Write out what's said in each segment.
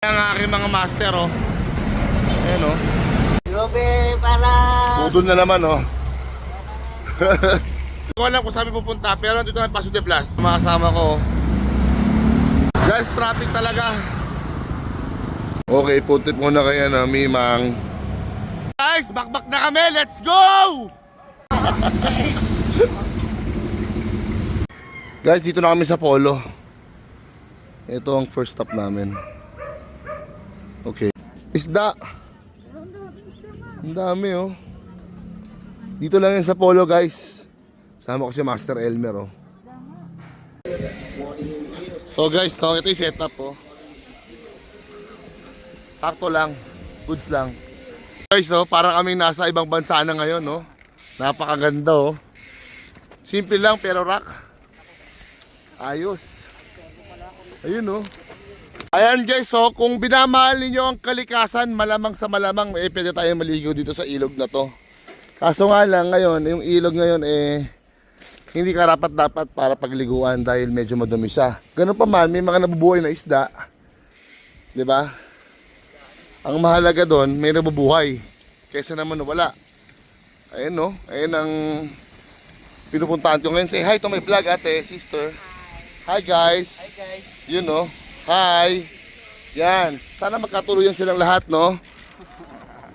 Ang aking mga master, oh. Ayan, oh. Grabe, para... Budol na naman, oh. Hindi ko alam kung saan pupunta, pero dito na Paso de Blas. Mga kasama ko. Guys, traffic talaga. Okay, puntip muna kaya na, Mimang. Guys, bakbak na kami. Let's go! Guys, dito na kami sa Polo. Ito ang first stop namin. Okay. Isda. Ang dami, oh. Dito lang yan sa Polo, guys. Sama ko si Master Elmer, oh. So guys, no, ito yung setup, oh. Sakto lang. Goods lang. Guys, oh, parang kaming nasa ibang bansa na ngayon, oh. Napakaganda, oh. Simple lang pero rock. Ayos. Ayun, oh. Ayan guys, so kung binamahal ninyo ang kalikasan, malamang sa malamang pwede tayo maligo dito sa ilog na to. Kaso nga lang ngayon, yung ilog ngayon hindi karapat-dapat para pagliguan dahil medyo madumi siya. Ganun pa man, may mga nabubuhay na isda. 'Di ba? Ang mahalaga doon, may nabubuhay kaysa naman wala. Ayun, no? Ayun ang pinupuntahan ko ngayon. Say hi to my vlog, ate, sister. Hi guys. Hi guys. Yun, no? Hi! Yan. Sana magkatuluyan silang lahat, no?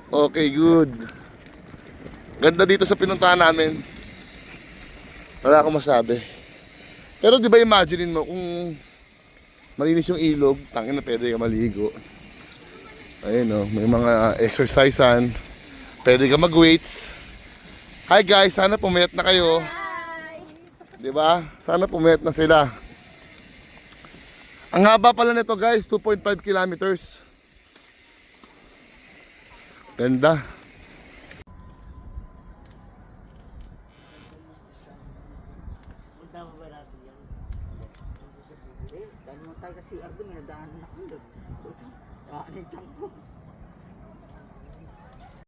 Okay, good. Ganda dito sa pinuntahan namin. Wala akong masabi. Pero di ba imaginein mo kung malinis yung ilog, tangin na pwede ka maligo. Ayun, no? May mga exercisean. Pwede ka mag-weights. Hi guys, sana pumayat na kayo. Hi! Di ba? Sana pumayat na sila. Ang haba pala nito guys, 2.5 kilometers. Ganda. Punta mo ba natin yan? Dahil mo tayo kasi Arvin, nadaanan ako doon. Daanan dyan ko.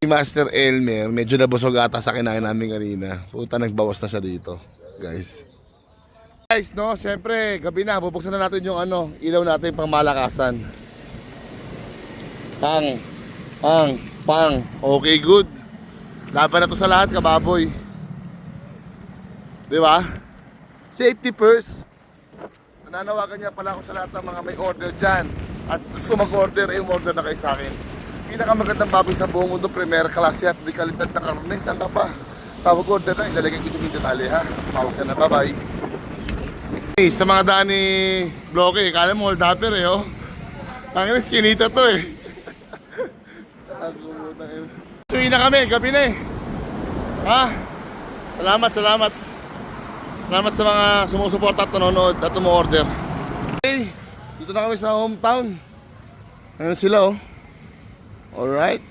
Si Master Elmer, medyo nabusog ata sa kinain namin kanina. Puta, nagbawas na siya dito, guys. Guys, no, siyempre, gabi na, bubuksan na natin yung ilaw natin pang malakasan. Pang. Okay, good. Laban na to sa lahat, kababoy. Di ba? Safety first. Nananawagan niya pala ako sa lahat ng mga may order dyan. At gusto mag-order, order na kayo sa akin. Pinakamagandang baboy sa buong mundo, premier class at di kalidad na karne. Saan ka pa? Tawag order na, ilalagay ko yung detalye, ha? Tawag ka na, bye-bye. Sa mga daan ni Bloque, kala mo hold upper, oh. Tangina, skinita to, eh. Suwi na kami, gabi na, eh. Ha? Salamat. Salamat sa mga sumusuporta at nanonood at tumo-order. Okay, dito na kami sa hometown. Ayan sila, oh. Alright.